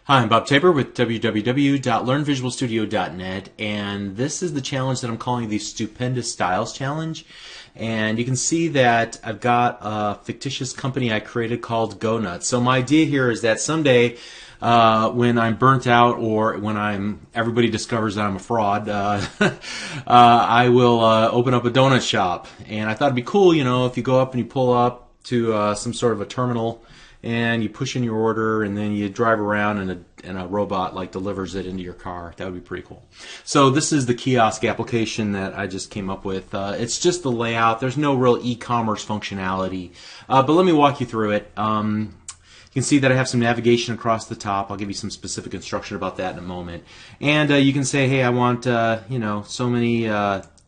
Hi, I'm Bob Tabor with www.learnvisualstudio.net, and this is the challenge that I'm calling the Stupendous Styles Challenge. And you can see that I've got a fictitious company I created called Go Nuts. So my idea here is that someday, when I'm burnt out or when everybody discovers that I'm a fraud, I will open up a donut shop. And I thought it'd be cool, if you go up and you pull up to some sort of a terminal and you push in your order, and then you drive around and a robot delivers it into your car. That would be pretty cool. So this is the kiosk application that I just came up with. It's just the layout. There's no real e-commerce functionality, but let me walk you through it. You can see that I have some navigation across the top. I'll give you some specific instruction about that in a moment. And you can say, hey, I want so many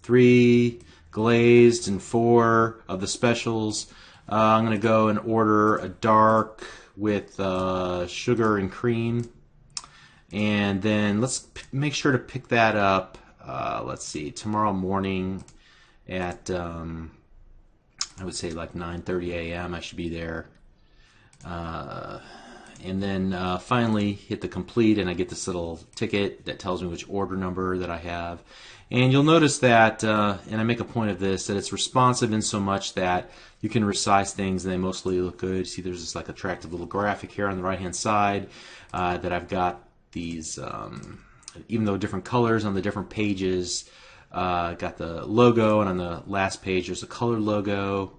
3 glazed and 4 of the specials. I'm going to go and order a dark with sugar and cream. And then let's make sure to pick that up, let's see, tomorrow morning at, I would say 9:30 a.m. I should be there. And then finally hit the complete, and I get this little ticket that tells me which order number that I have. And you'll notice that, and I make a point of this, that it's responsive in so much that you can resize things and they mostly look good. See, there's this attractive little graphic here on the right hand side that I've got these, even though different colors on the different pages, got the logo, and on the last page there's a colored logo.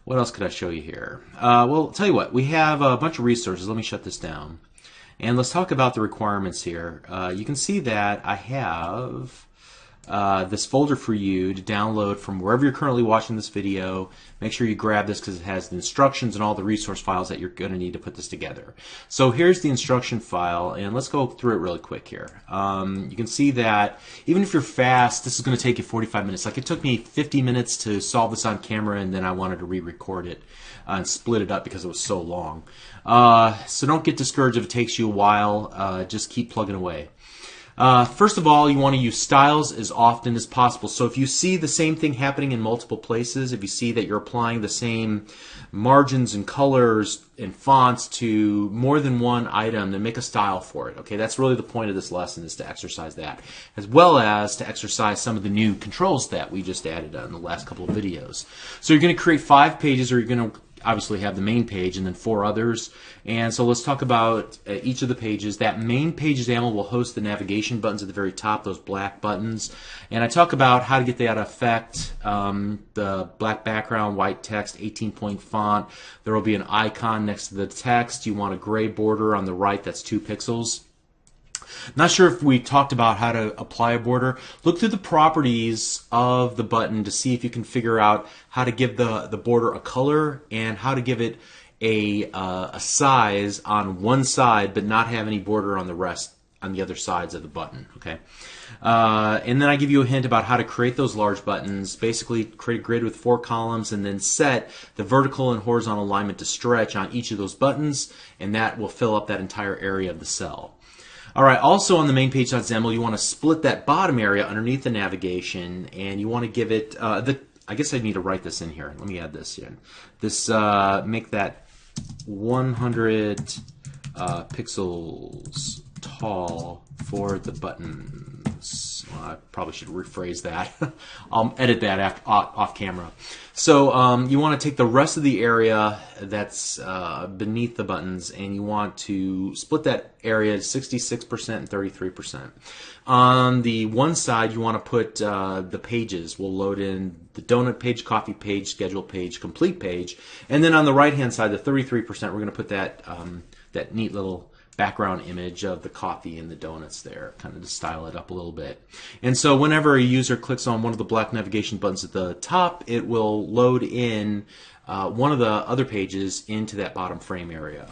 What else could I show you here? Well, I'll tell you what, we have a bunch of resources. Let me shut this down. And let's talk about the requirements here. You can see that I have this folder for you to download from wherever you're currently watching this video. Make sure you grab this because it has the instructions and all the resource files that you're going to need to put this together. So here's the instruction file, and let's go through it really quick here. You can see that even if you're fast, this is going to take you 45 minutes. It took me 50 minutes to solve this on camera, and then I wanted to re-record it and split it up because it was so long. So don't get discouraged if it takes you a while. Just keep plugging away. First of all, you want to use styles as often as possible. So if you see the same thing happening in multiple places, if you see that you're applying the same margins and colors and fonts to more than one item, then make a style for it. Okay, that's really the point of this lesson, is to exercise that, as well as to exercise some of the new controls that we just added in the last couple of videos. So you're going to create 5 pages, or you're going to obviously have the main page and then 4 others. And so let's talk about each of the pages. That main page example will host the navigation buttons at the very top, those black buttons. And I talk about how to get that effect, the black background, white text, 18-point font. There will be an icon next to the text. You want a gray border on the right, that's 2 pixels. Not sure if we talked about how to apply a border. Look through the properties of the button to see if you can figure out how to give the border a color and how to give it a size on one side but not have any border on the other sides of the button. Okay, and then I give you a hint about how to create those large buttons. Basically, create a grid with 4 columns and then set the vertical and horizontal alignment to stretch on each of those buttons, and that will fill up that entire area of the cell. All right, also on the main page.xaml, you want to split that bottom area underneath the navigation, and you want to give it, I guess I need to write this in here. Let me add this in. This, make that 100 pixels tall for the buttons. Well, I probably should rephrase that. I'll edit that off camera. So you want to take the rest of the area that's beneath the buttons, and you want to split that area to 66% and 33%. On the one side, you want to put the pages. We'll load in the donut page, coffee page, schedule page, complete page. And then on the right-hand side, the 33%, we're going to put that, that neat little background image of the coffee and the donuts there, kind of to style it up a little bit. And so whenever a user clicks on one of the black navigation buttons at the top, it will load in one of the other pages into that bottom frame area.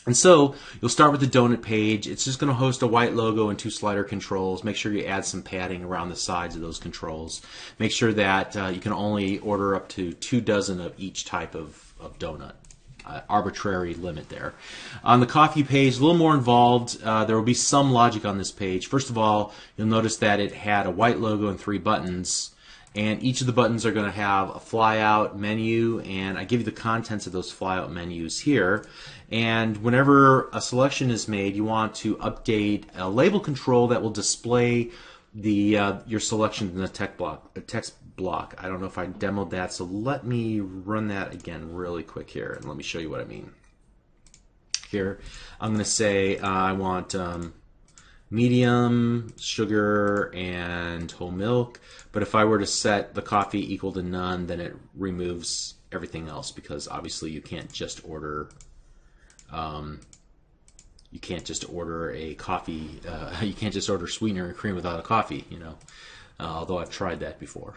And so you'll start with the donut page. It's just going to host a white logo and 2 slider controls. Make sure you add some padding around the sides of those controls. Make sure that you can only order up to 2 dozen of each type of donut. Arbitrary limit there. On the coffee page, a little more involved. There will be some logic on this page. First of all, you'll notice that it had a white logo and 3 buttons. and each of the buttons are going to have a flyout menu, and I give you the contents of those flyout menus here. And whenever a selection is made, you want to update a label control that will display the your selection in the text block. I don't know if I demoed that, so let me run that again really quick here, and let me show you what I mean. Here, I'm going to say I want medium, sugar, and whole milk. But if I were to set the coffee equal to none, then it removes everything else, because obviously you can't just order a coffee. You can't just order sweetener and cream without a coffee, you know. Although I've tried that before.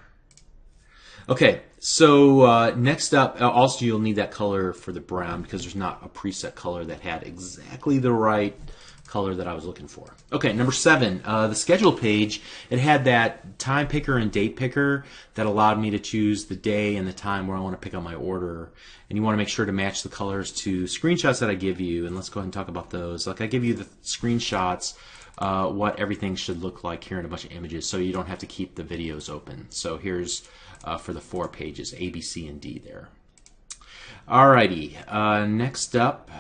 Okay, so next up, also you'll need that color for the brown, because there's not a preset color that had exactly the right color that I was looking for. Okay, number 7, the schedule page. It had that time picker and date picker that allowed me to choose the day and the time where I want to pick up my order. And you want to make sure to match the colors to screenshots that I give you. And let's go ahead and talk about those. Like, I give you the screenshots, what everything should look like here in a bunch of images, so you don't have to keep the videos open. So here's for the 4 pages, A, B, C, and D there. Alrighty, next up,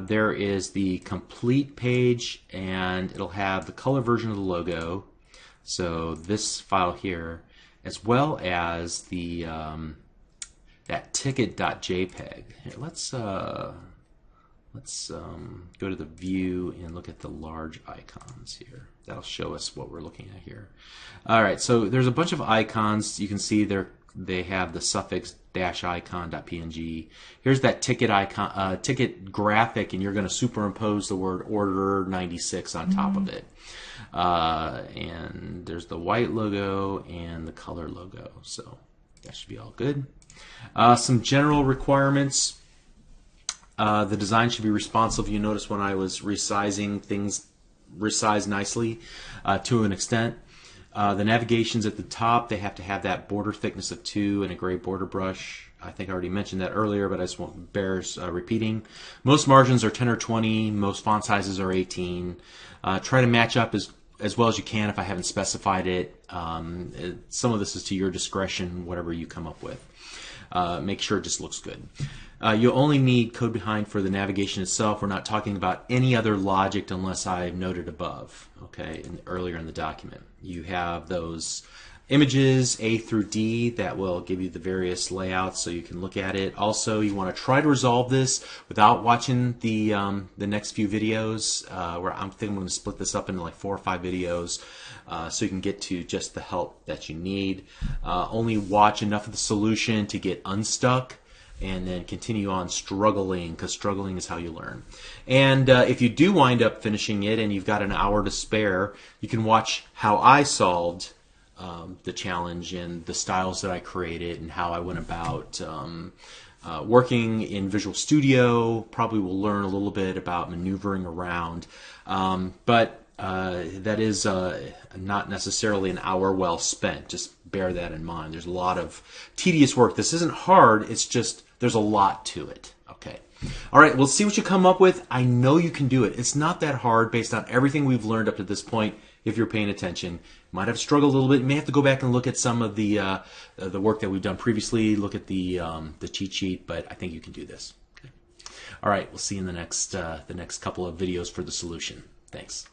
there is the complete page, and it'll have the color version of the logo, so this file here, as well as the that ticket.jpg. Here, let's go to the view and look at the large icons here. That'll show us what we're looking at here. Alright, so there's a bunch of icons. You can see they have the suffix -icon.png. Here's that ticket icon, ticket graphic, and you're going to superimpose the word order 96 on top of it. And there's the white logo and the color logo, so that should be all good. Some general requirements. The design should be responsive. You notice when I was resizing, things resized nicely to an extent. The navigations at the top, they have to have that border thickness of 2 and a gray border brush. I think I already mentioned that earlier, but I just won't bears repeating. Most margins are 10 or 20. Most font sizes are 18. Try to match up as well as you can if I haven't specified it. Some of this is to your discretion, whatever you come up with. Make sure it just looks good. You'll only need code behind for the navigation itself. We're not talking about any other logic unless I've noted above, okay, earlier in the document. You have those images A through D that will give you the various layouts so you can look at it. Also, you want to try to resolve this without watching the next few videos, where I'm thinking I'm going to split this up into like 4 or 5 videos so you can get to just the help that you need. Only watch enough of the solution to get unstuck, and then continue on struggling, because struggling is how you learn. And if you do wind up finishing it and you've got an hour to spare, you can watch how I solved the challenge and the styles that I created and how I went about working in Visual Studio. Probably will learn a little bit about maneuvering around, but that is not necessarily an hour well spent. Just bear that in mind. There's a lot of tedious work. This isn't hard, it's just there's a lot to it. Okay. All right, we'll see what you come up with. I know you can do it. It's not that hard based on everything we've learned up to this point. If you're paying attention, you might have struggled a little bit. You may have to go back and look at some of the work that we've done previously. Look at the cheat sheet, but I think you can do this. Okay. All right, we'll see you in the next couple of videos for the solution. Thanks.